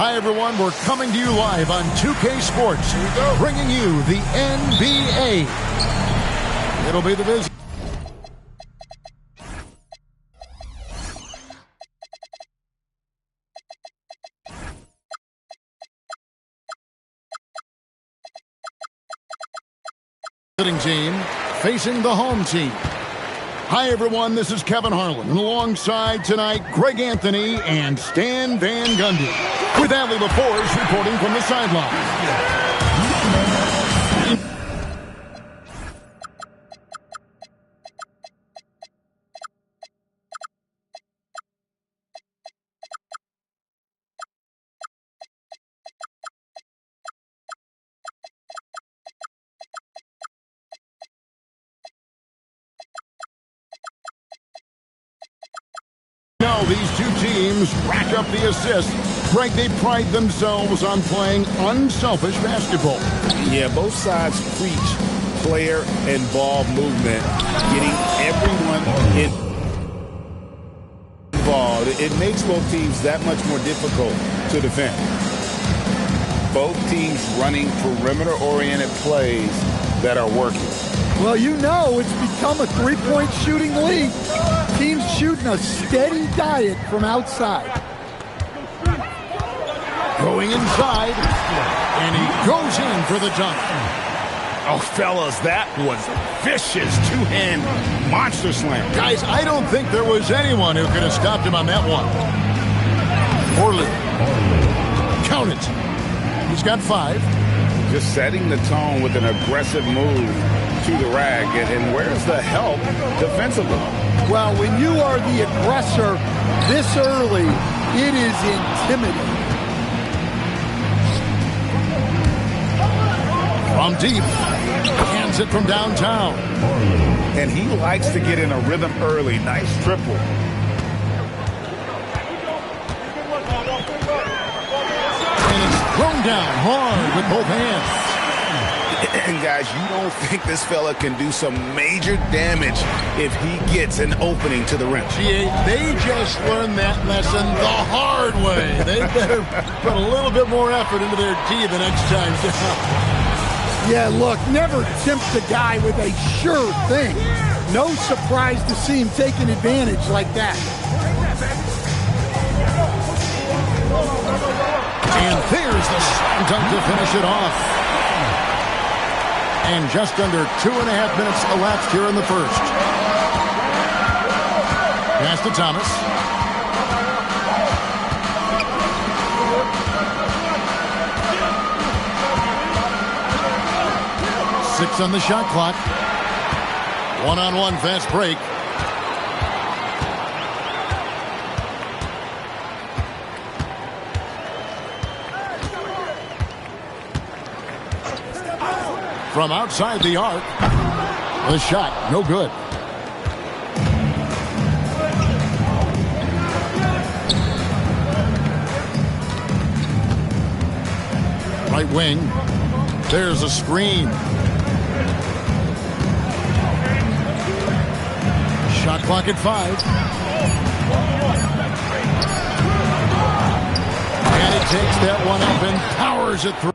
Hi, everyone. We're coming to you live on 2K Sports, bringing you the NBA. It'll be the visit. Team facing the home team. Hi, everyone. This is Kevin Harlan, and alongside tonight, Greg Anthony and Stan Van Gundy, with Allie LaForce reporting from the sideline. These two teams rack up the assists. Greg, they pride themselves on playing unselfish basketball. Yeah, both sides preach player and ball movement, getting everyone involved. It makes both teams that much more difficult to defend. Both teams running perimeter-oriented plays that are working. Well, you know it's become a three-point shooting league. Teams shooting a steady diet from outside. Going inside, and he goes in for the dunk. Oh, fellas, that was vicious two-hand monster slam. Guys, I don't think there was anyone who could have stopped him on that one. Orley. Count it. He's got 5. Just setting the tone with an aggressive move to the rag. And where's the help defensively? Well, when you are the aggressor this early, it is intimidating. From deep, hands it from downtown. And he likes to get in a rhythm early. Nice triple. And it's thrown down hard with both hands. And guys, you don't think this fella can do some major damage if he gets an opening to the rim. They just learned that lesson the hard way. They better put a little bit more effort into their D the next time down. Yeah, look, never tempt a guy with a sure thing. No surprise to see him taking advantage like that. And there's the slam dunk to finish it off. And just under 2.5 minutes elapsed here in the first. Pass to Thomas. Six on the shot clock. One-on-one fast break. From outside the arc, the shot, no good. Right wing, there's a screen. Shot clock at 5. And he takes that one up and powers it through.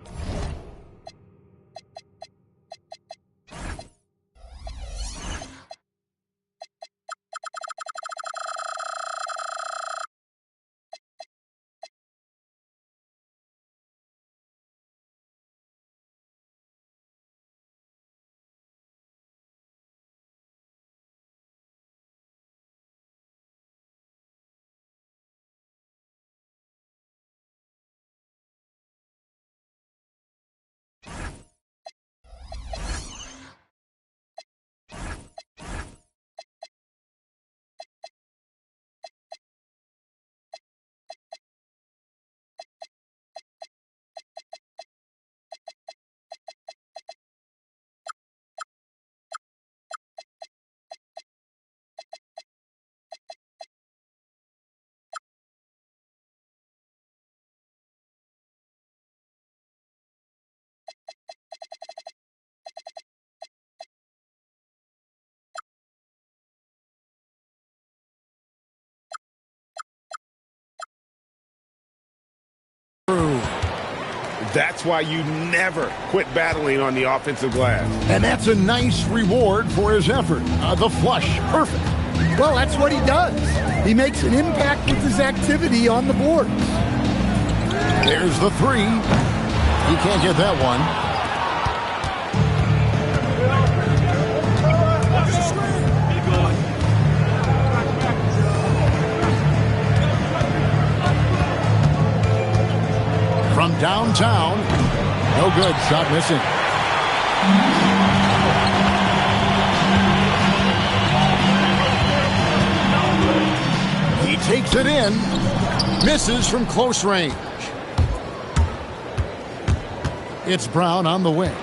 That's why you never quit battling on the offensive glass. And that's a nice reward for his effort. The flush, perfect. Well, that's what he does. He makes an impact with his activity on the board. There's the three. He can't get that one. From downtown, no good, shot missing. He takes it in, misses from close range. It's Brown on the wing.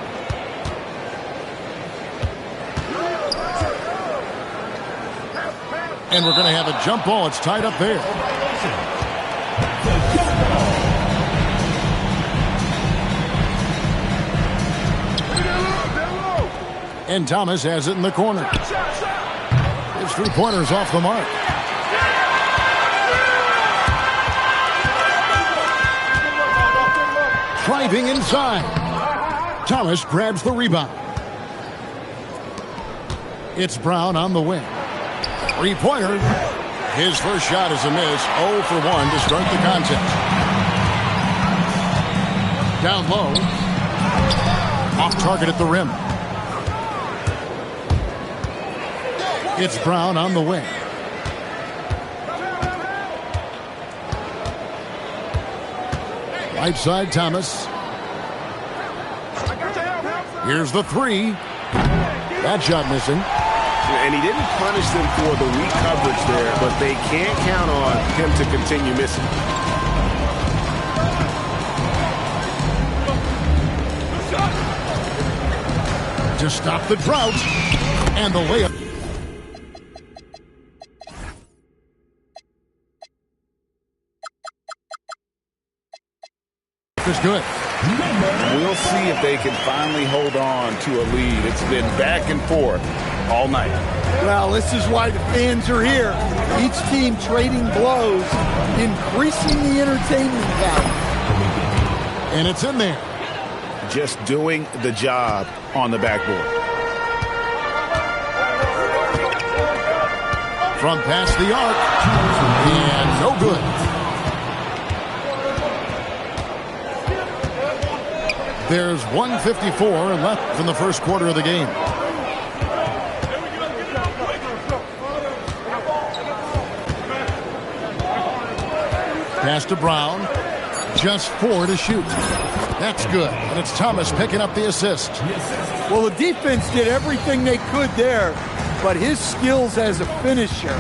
And we're going to have a jump ball. It's tied up there. And Thomas has it in the corner. His three-pointer's off the mark. Driving inside. Thomas grabs the rebound. It's Brown on the wing. Three-pointer. His first shot is a miss. 0 for 1 to start the contest. Down low. Off target at the rim. It's Brown on the wing. Right side, Thomas. Here's the three. That shot missing. And he didn't punish them for the weak coverage there, but they can't count on him to continue missing. To stop the drought. And the layup. Is good. We'll see if they can finally hold on to a lead. It's been back and forth all night. Well, this is why the fans are here. Each team trading blows, increasing the entertainment value. And it's in there. Just doing the job on the backboard. From past the arc. And no good. There's 1:54 left in the first quarter of the game. Pass to Brown. Just 4 to shoot. That's good. And it's Thomas picking up the assist. Well, the defense did everything they could there, but his skills as a finisher,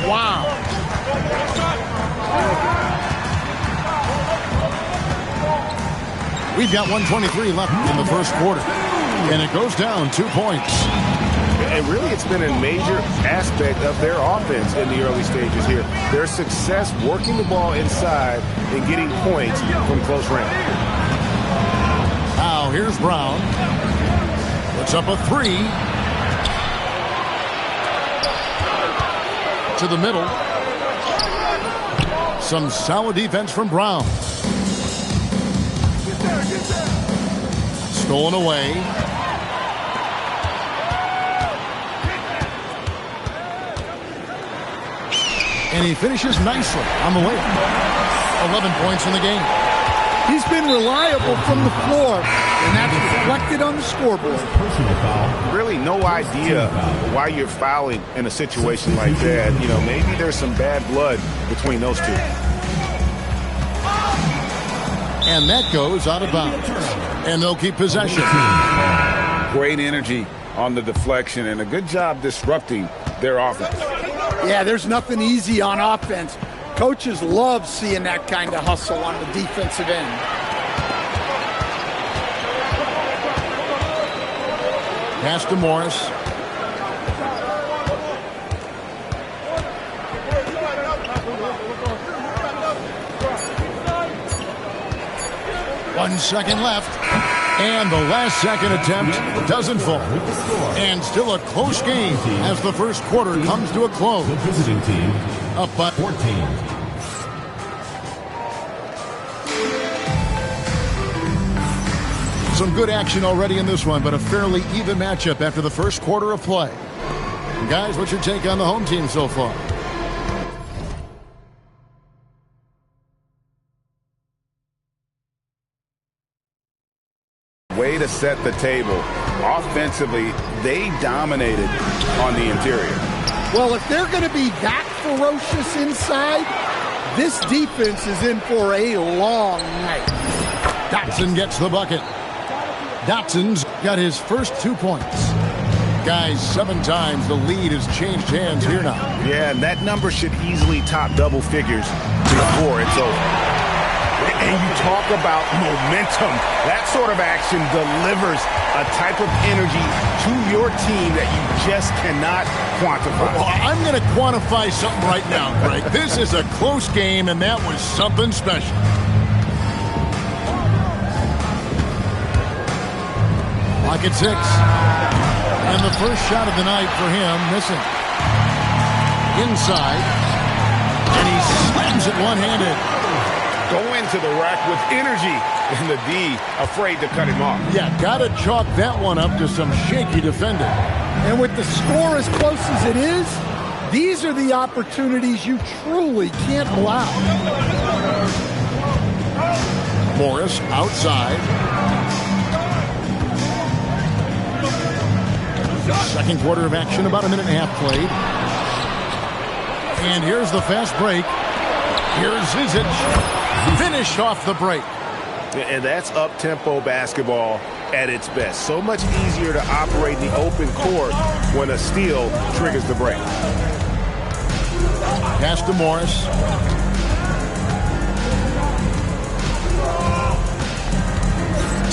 wow. We've got 1:23 left in the first quarter. And it goes down 2 points. And really, it's been a major aspect of their offense in the early stages here. Their success working the ball inside and getting points from close range. Now, here's Brown. Puts up a three. To the middle. Some solid defense from Brown. Stolen away. And he finishes nicely on the way. 11 points in the game. He's been reliable from the floor, and that's reflected on the scoreboard. Really no idea why you're fouling in a situation like that. You know, maybe there's some bad blood between those two. And that goes out of bounds. And they'll keep possession. Great energy on the deflection and a good job disrupting their offense. Yeah, there's nothing easy on offense. Coaches love seeing that kind of hustle on the defensive end. Pass to Morris. One second left. And the last second attempt doesn't fall. And still a close game as the first quarter comes to a close. The visiting team up by 14. some good action already in this one, but a fairly even matchup after the first quarter of play. Guys, what's your take on the home team so far? Way to set the table. Offensively, they dominated on the interior. Well, if they're going to be that ferocious inside, this defense is in for a long night. Dotson gets the bucket. Dotson's got his first 2 points. Guys, 7 times the lead has changed hands here now. Yeah, and that number should easily top double figures before it's over. And you talk about momentum. That sort of action delivers a type of energy to your team that you just cannot quantify. Well, I'm going to quantify something right now, Greg. This is a close game, and that was something special. Lock at 6. And the first shot of the night for him, missing. Inside. And he slams it one-handed. Go into the rack with energy, and the D afraid to cut him off. Yeah, got to chalk that one up to some shaky defending. And with the score as close as it is, these are the opportunities you truly can't allow. Morris outside. Second quarter of action, about a minute and a half played. And here's the fast break. Here's Zizic. Finished off the break. And that's up-tempo basketball at its best. So much easier to operate the open court when a steal triggers the break. Pass to Morris.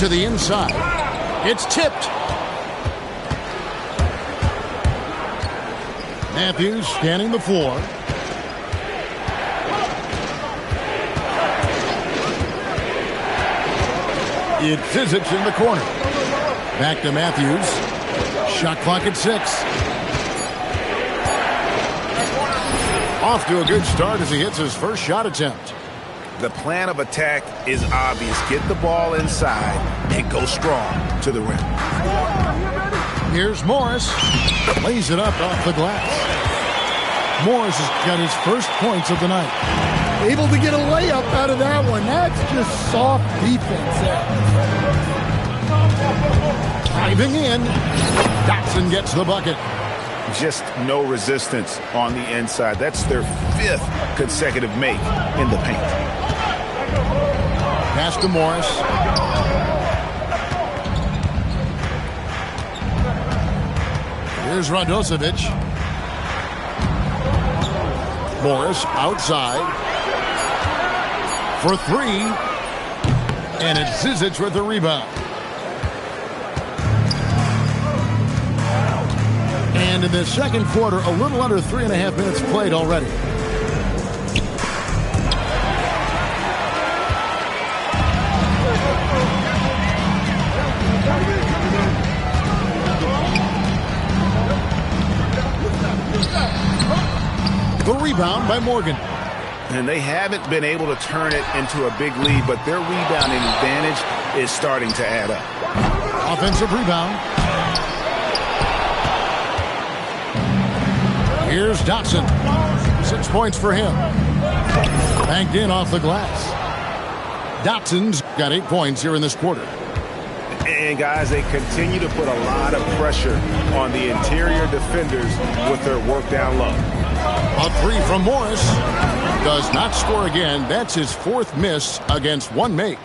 To the inside. It's tipped. Matthews scanning the floor. It's Zizic in the corner. Back to Matthews. Shot clock at 6. Off to a good start as he hits his first shot attempt. The plan of attack is obvious. Get the ball inside and go strong to the rim. Here's Morris. Lays it up off the glass. Morris has got his first points of the night. Able to get a layup out of that one. That's just soft defense there. Driving in. Dotson gets the bucket. Just no resistance on the inside. That's their 5th consecutive make in the paint. Pass to Morris. Here's Radosevic. Morris outside. For 3, and it's Zizic with the rebound. And in the second quarter, a little under 3.5 minutes played already. The rebound by Morgan. And they haven't been able to turn it into a big lead, but their rebounding advantage is starting to add up. Offensive rebound. Here's Dotson. 6 points for him. Banked in off the glass. Dotson's got 8 points here in this quarter. And, guys, they continue to put a lot of pressure on the interior defenders with their work down low. A 3 from Morris. Does not score again. That's his 4th miss against 1 make.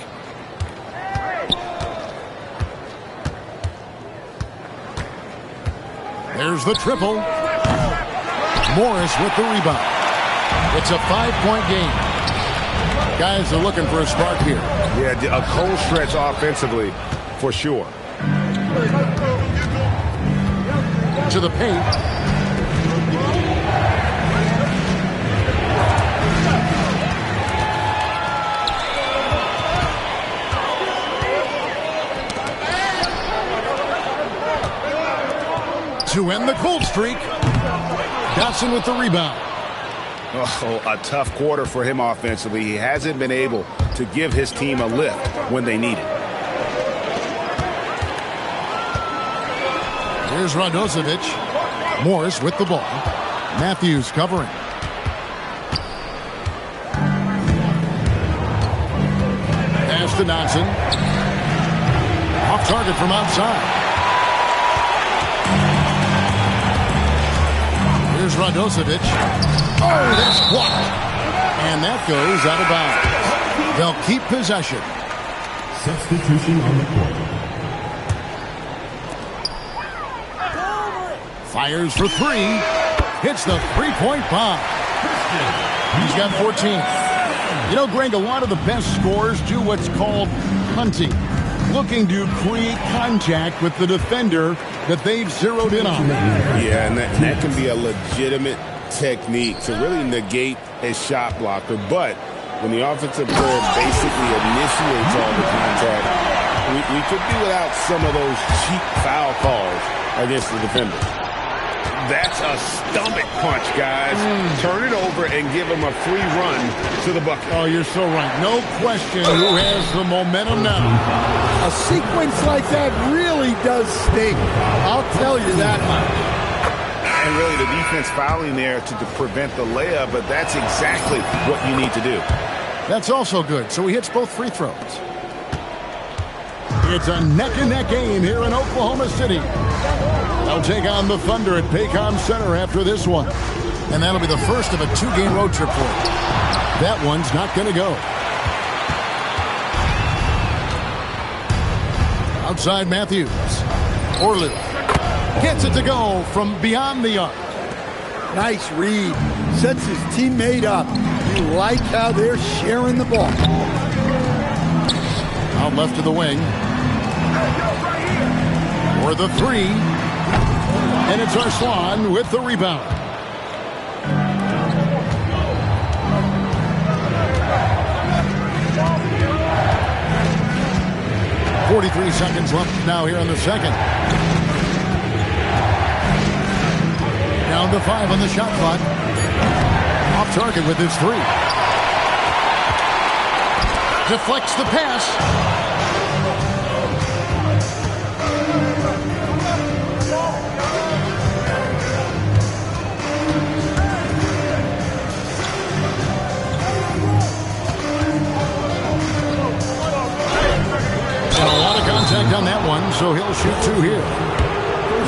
There's the triple. Morris with the rebound. It's a 5-point game. Guys are looking for a spark here. Yeah, a cold stretch offensively for sure. To the paint. To end the cold streak. Dotson with the rebound. Oh, a tough quarter for him offensively. He hasn't been able to give his team a lift when they need it. Here's Radosevic. Morris with the ball. Matthews covering. Pass to Dotson. Off target from outside. Here's Radosevic. Oh, that's blocked. And that goes out of bounds. They'll keep possession. Substitution on the court. Fires for three. Hits the three-point bomb. He's got 14. You know, Greg, a lot of the best scorers do what's called hunting. Looking to create contact with the defender that they've zeroed in on. Yeah, and that can be a legitimate technique to really negate a shot blocker. But when the offensive player basically initiates all the contact, we could be without some of those cheap foul calls against the defender. That's a stomach punch, guys. Turn it over and give him a free run to the bucket. Oh, you're so right. No question who has the momentum now. A sequence like that really does sting. I'll tell you that much. And really the defense fouling there to prevent the layup, but that's exactly what you need to do. That's also good. So he hits both free throws. It's a neck-and-neck game here in Oklahoma City. They'll take on the Thunder at Paycom Center after this one. And that'll be the first of a two-game road trip for them. That one's not going to go. Outside Matthews. Orlu gets it to go from beyond the arc. Nice read. Sets his teammate up. You like how they're sharing the ball. Out left to the wing. For the three. And it's Arslan with the rebound. .43 seconds left now here in the second. Down to 5 on the shot clock. Off target with his three. Deflects the pass. And a lot of contact on that one, so he'll shoot two here.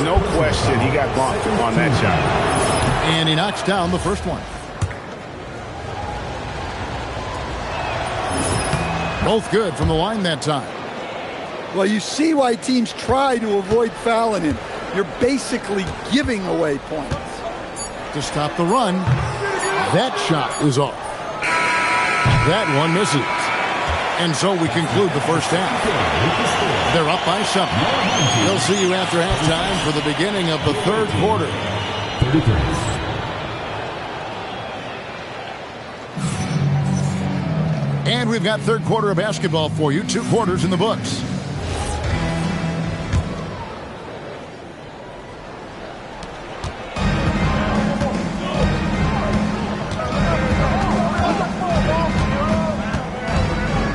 No question, he got bumped on that shot. And he knocks down the first one. Both good from the line that time. Well, you see why teams try to avoid fouling him. You're basically giving away points. To stop the run, that shot is off. That one misses. And so we conclude the first half. They're up by 7. We'll see you after halftime for the beginning of the third quarter. And we've got third quarter of basketball for you. 2 quarters in the books.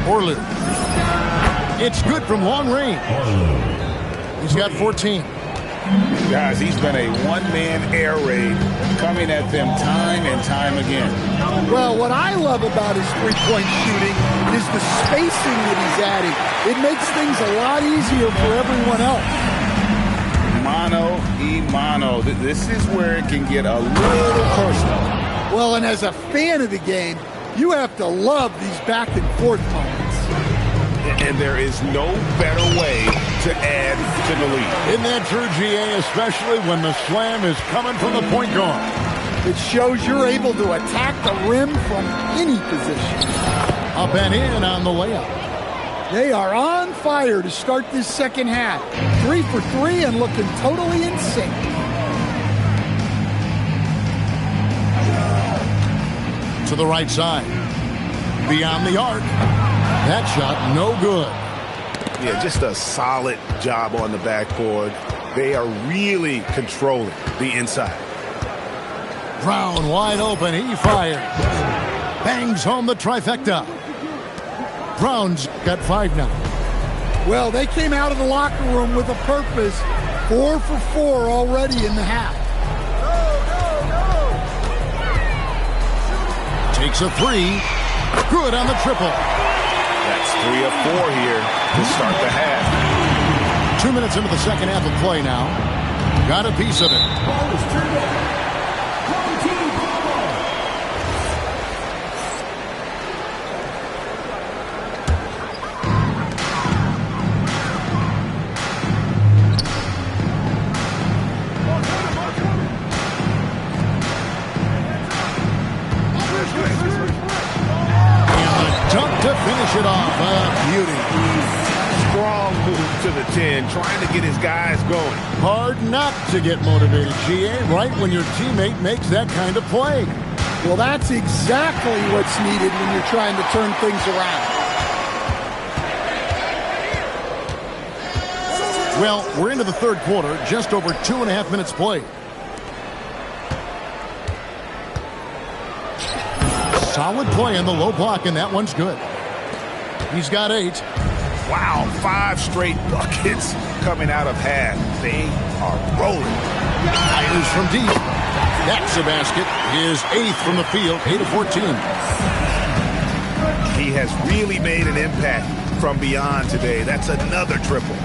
Orlu. It's good from long range. He's got 14. Guys, he's been a one-man air raid coming at them time and time again. Well, what I love about his three-point shooting is the spacing that he's adding. It makes things a lot easier for everyone else. Mano y mano. This is where it can get a little personal. Well, and as a fan of the game, you have to love these back-and-forth moments. And there is no better way to add to the lead. Isn't that true, GA, especially when the slam is coming from the point guard? It shows you're able to attack the rim from any position. Up and in on the layup. They are on fire to start this second half. 3 for 3 and looking totally in sync. To the right side. Beyond the arc. That shot, no good. Yeah, just a solid job on the backboard. They are really controlling the inside. Brown wide open. He fires. Bangs home the trifecta. Brown's got 5 now. Well, they came out of the locker room with a purpose. 4 for 4 already in the half. Takes a three. Good on the triple. That's 3 of 4 here to start the half. 2 minutes into the second half of play now. Got a piece of it. Finish it off. Beauty. Strong move to the 10, trying to get his guys going. Hard not to get motivated, GA, right when your teammate makes that kind of play. Well, that's exactly what's needed when you're trying to turn things around. Well, we're into the third quarter, just over 2.5 minutes played. Solid play in the low block, and that one's good. He's got 8. Wow, 5 straight buckets coming out of half. They are rolling. Fires from deep. That's a basket. His 8th from the field, 8 of 14. He has really made an impact from beyond today. That's another triple.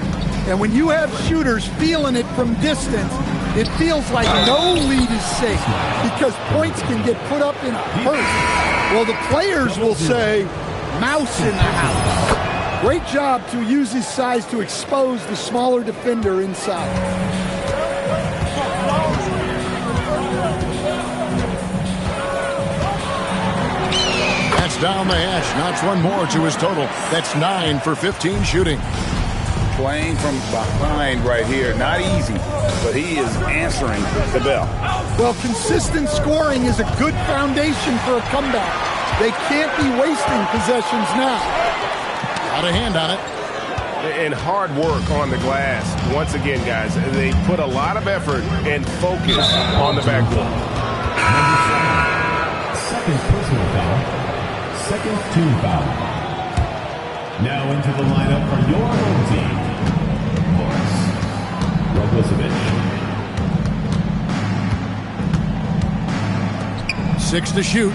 And when you have shooters feeling it from distance, it feels like no lead is safe because points can get put up in a hurry. Well, the players will say, mouse in the house. Great job to use his size to expose the smaller defender inside. That's down the hash. Knocks one more to his total. That's 9 for 15 shooting. Playing from behind right here. Not easy, but he is answering the bell. Well, consistent scoring is a good foundation for a comeback. They can't be wasting possessions now. Got a hand on it. And hard work on the glass. Once again, guys, they put a lot of effort and focus on the backboard. Second personal foul. Second team foul. Now into the lineup for your home team. Morris Rogosevic. 6 to shoot.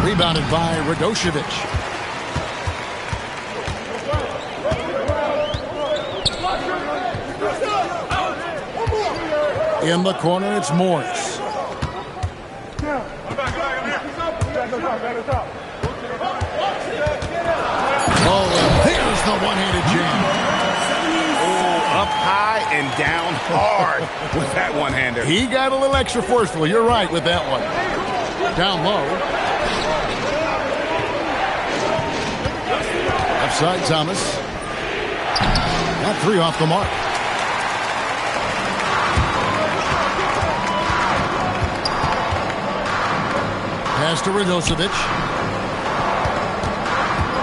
Rebounded by Radosevic. In the corner, it's Morris. Oh, and there's the one-handed jam. Oh, up high and down hard with that one-hander. He got a little extra forceful. You're right with that one. Down low. Upside Thomas. That 3 off the mark. Pass to Radosevic.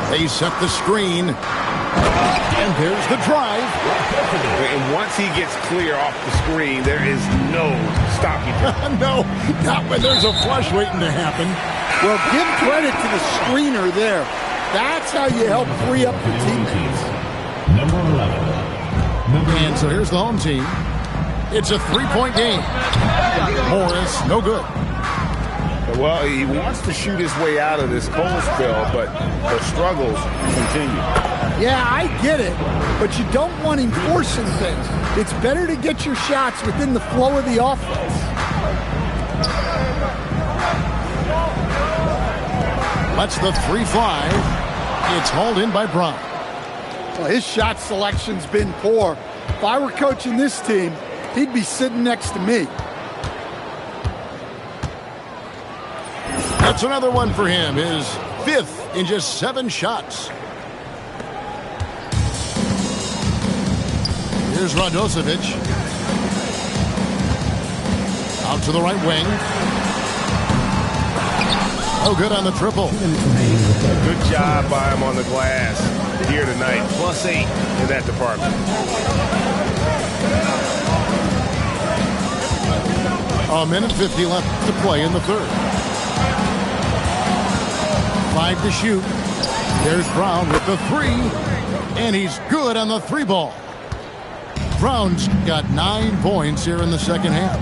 They set the screen. And there's the drive. And once he gets clear off the screen, there is no stopping him. No, not when there's a flush waiting to happen. Well, give credit to the screener there. That's how you help free up the teammates. Number 11. And so here's the home team. It's a 3-point game. Morris, no good. Well, he wants to shoot his way out of this cold spell, but the struggles continue. Yeah, I get it, but you don't want him forcing things. It's better to get your shots within the flow of the offense. Lets the 3 fly. It's hauled in by Brown. Well, his shot selection's been poor. If I were coaching this team, he'd be sitting next to me. That's another one for him. His 5th in just 7 shots. Here's Radosevic. Out to the right wing. Oh, good on the triple. Good job by him on the glass here tonight. +8 in that department. A minute 50 left to play in the third. 5 to shoot. There's Brown with the 3. And he's good on the 3 ball. Brown's got 9 points here in the second half.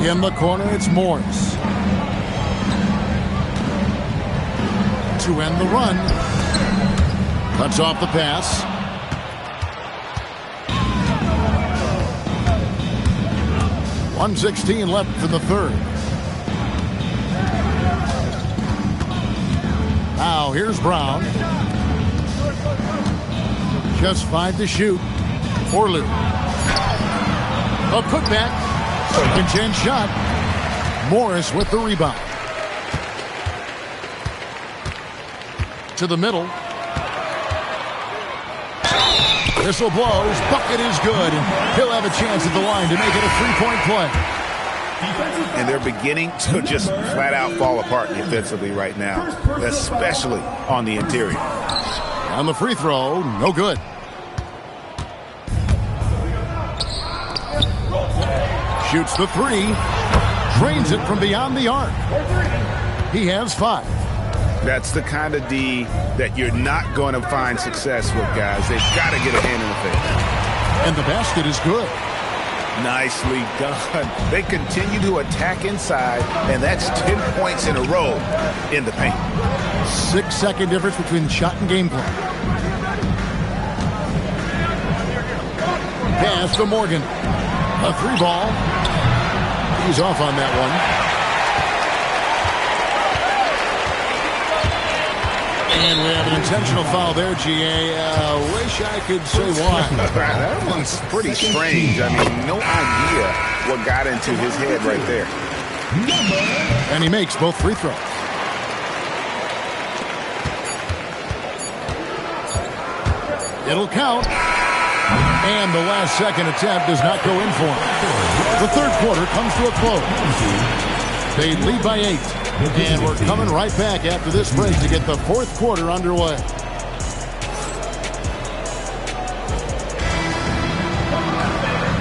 In the corner, it's Morris. To end the run. Cuts off the pass. .116 left for the third. Now here's Brown. Just 5 to shoot. Orlu. A putback. Second chance shot. Morris with the rebound. To the middle. Whistle blows. Bucket is good. He'll have a chance at the line to make it a 3-point play. And they're beginning to just flat out fall apart defensively right now, especially on the interior. On the free throw, no good. Shoots the 3. Drains it from beyond the arc. He has 5. That's the kind of D that you're not going to find success with, guys. They've got to get a hand in the face. And the basket is good. Nicely done. They continue to attack inside, and that's 10 points in a row in the paint. 6-second difference between shot and game plan. Pass to Morgan. A 3-ball. He's off on that one. And we have an intentional foul there, GA. Wish I could say why. That one's pretty strange. I mean, no idea what got into his head right there. And he makes both free throws. It'll count. And the last second attempt does not go in for him. The third quarter comes to a close. They lead by 8. And we're coming right back after this break to get the fourth quarter underway.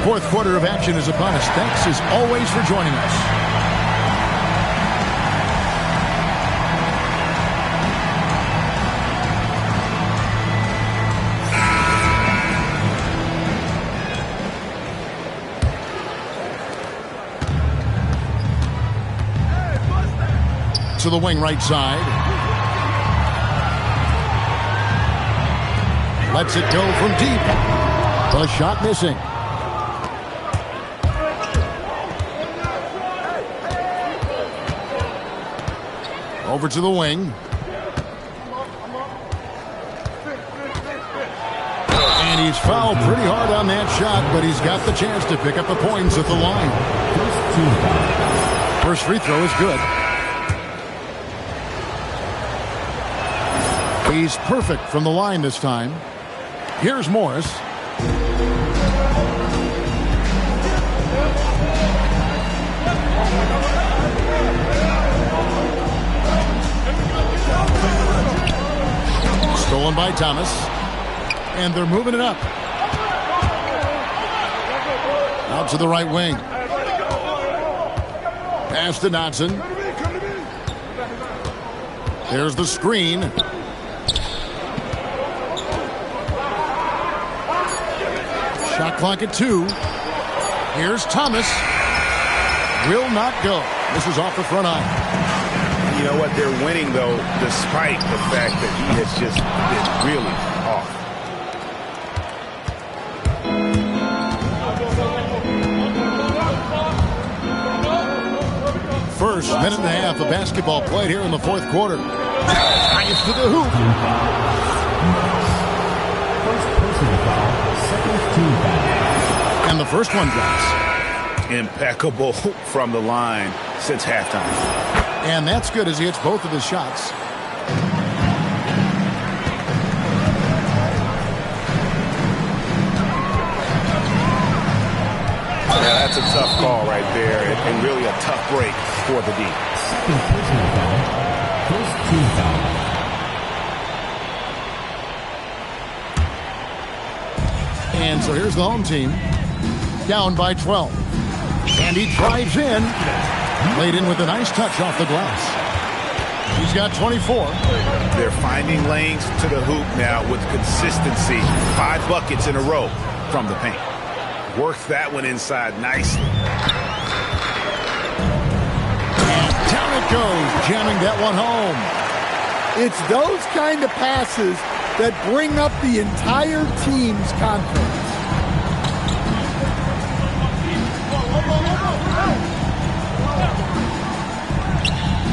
Fourth quarter of action is upon us. Thanks as always for joining us. To the wing right side. Lets it go from deep. The shot missing. Over to the wing. And he's fouled pretty hard on that shot, but he's got the chance to pick up the points at the line. First free throw is good. He's perfect from the line this time. Here's Morris. Stolen by Thomas. And they're moving it up. Out to the right wing. Pass to Dotson. There's the screen. Shot clock at 2. Here's Thomas. Will not go. This is off the front eye. You know what? They're winning, though, despite the fact that he has just been really off. First minute and a half of basketball played here in the fourth quarter. Drives to the hoop. And the first one drops. Impeccable from the line since halftime. And that's good as he hits both of his shots. Yeah, that's a tough call right there, and really a tough break for the D. Second personal foul. First team foul. And so here's the home team. Down by 12. And he drives in. Laid in with a nice touch off the glass. He's got 24. They're finding lanes to the hoop now with consistency. 5 buckets in a row from the paint. Worked that one inside nicely. And down it goes, jamming that one home. It's those kind of passes that bring up the entire team's confidence.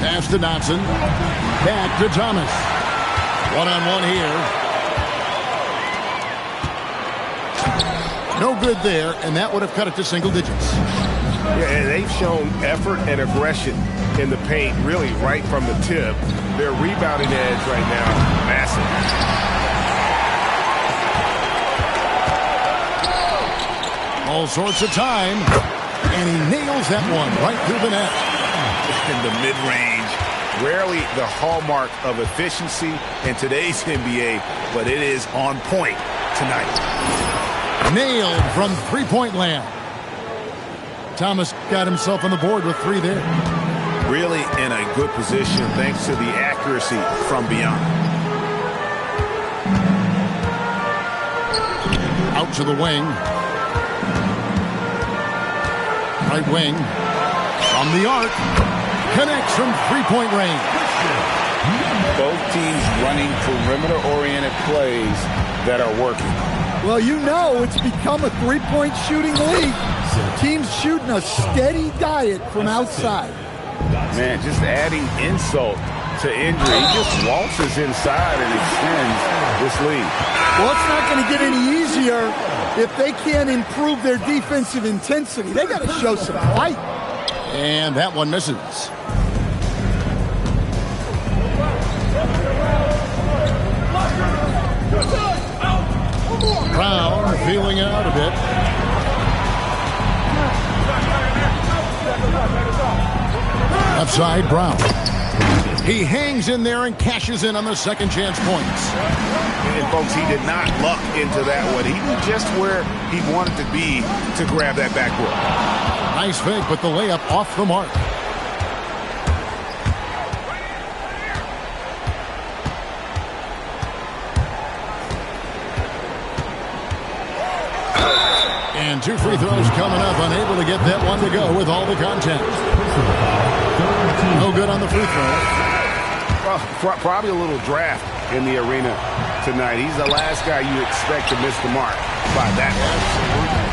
Pass to Dotson. Back to Thomas. One-on-one here. No good there, and that would have cut it to single digits. Yeah, and they've shown effort and aggression in the paint, really right from the tip. Their rebounding edge right now, massive. All sorts of time, and he nails that one right through the net. In the mid-range, rarely the hallmark of efficiency in today's NBA, but it is on point tonight. Nailed from three-point land. Thomas got himself on the board with 3 there. Really in a good position thanks to the accuracy from beyond. Out to the wing. Right wing. From the arc. Connects from three-point range. Both teams running perimeter-oriented plays that are working. Well, you know it's become a three-point shooting league. Teams shooting a steady diet from outside. Man, just adding insult to injury. He just waltzes inside and extends this lead. Well, it's not going to get any easier if they can't improve their defensive intensity. They got to show some fight. And that one misses. Brown feeling out a bit. Left side, Brown. He hangs in there and cashes in on the second chance points. And folks, he did not luck into that one. He knew just where he wanted to be to grab that backboard. Nice fake, but the layup off the mark. And 2 free throws coming up, unable to get that one to go with all the contact. No good on the free throw. Well, probably a little draft in the arena tonight. He's the last guy you expect to miss the mark by that much.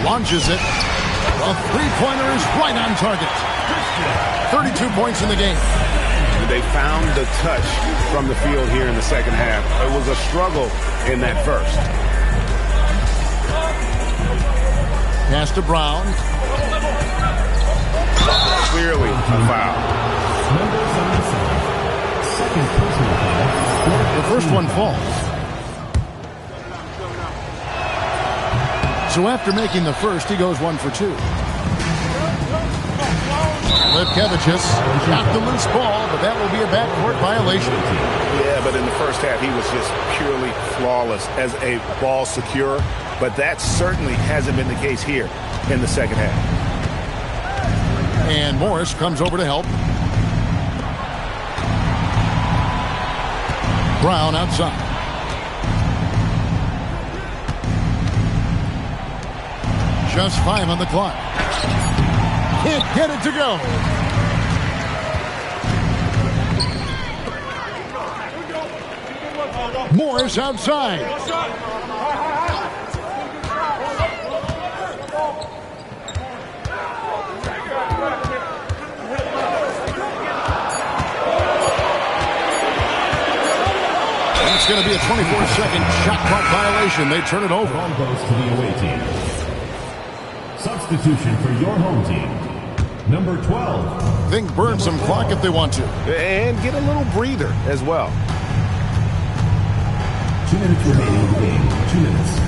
Launches it. A three-pointer is right on target. 32 points in the game. They found the touch from the field here in the second half. It was a struggle in that first. Pass to Brown. Clearly a foul. The first one falls. So after making the first, he goes 1 for 2. Lietkabelis got the loose ball, but that will be a backcourt violation. Yeah, but in the first half, he was just purely flawless as a ball securer. But that certainly hasn't been the case here in the second half. And Morris comes over to help. Brown outside. Just 5 on the clock. Can't get it to go. Morris outside. It's going to be a 24-second shot clock violation. They turn it over. Ball goes to the away team. Substitution for your home team. Number 12. Think burn some clock if they want to. And get a little breather as well. 2 minutes remaining in the game. 2 minutes.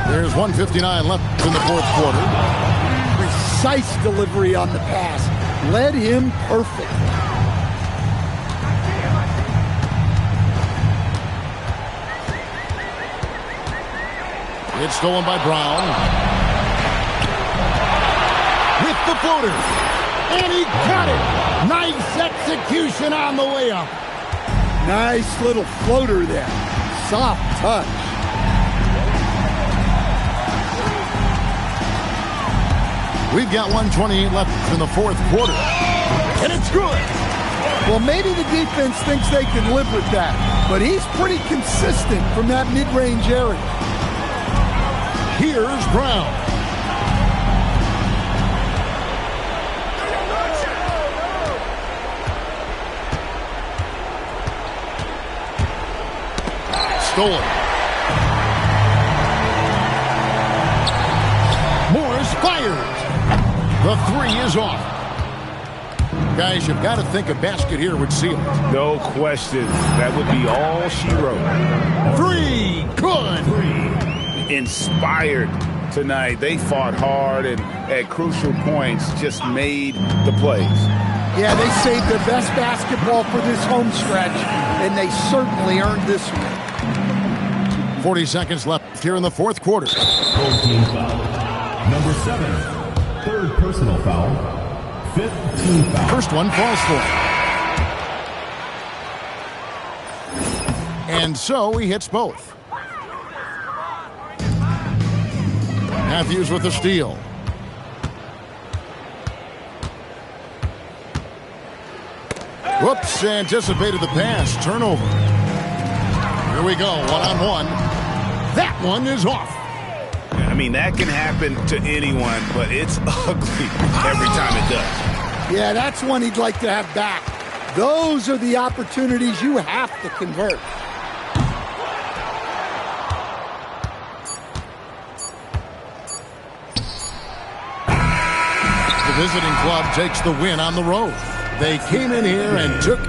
There's 1:59 left in the fourth quarter. Precise delivery on the pass. Led him perfect. It's stolen by Brown. With the floater. And he got it. Nice execution on the way up. Nice little floater there. Soft touch. We've got 1:28 left in the fourth quarter. And it's good. Well, maybe the defense thinks they can live with that, but he's pretty consistent from that mid-range area. Here's Brown. Stolen. Morris fires. The three is off. Guys, you've got to think a basket here would seal it. No question. That would be all she wrote. Three. Good. Inspired tonight. They fought hard and at crucial points just made the plays. Yeah, they saved their best basketball for this home stretch, and they certainly earned this one. 40 seconds left here in the fourth quarter. Both teams foul. Number 7, third personal foul. Fifth team foul. First one falls for. And so he hits both. Matthews with the steal. Whoops, anticipated the pass. Turnover. Here we go, one-on-one. That one is off. I mean, that can happen to anyone, but it's ugly every time it does. Yeah, that's one he'd like to have back. Those are the opportunities you have to convert. The visiting club takes the win on the road. They came in here and took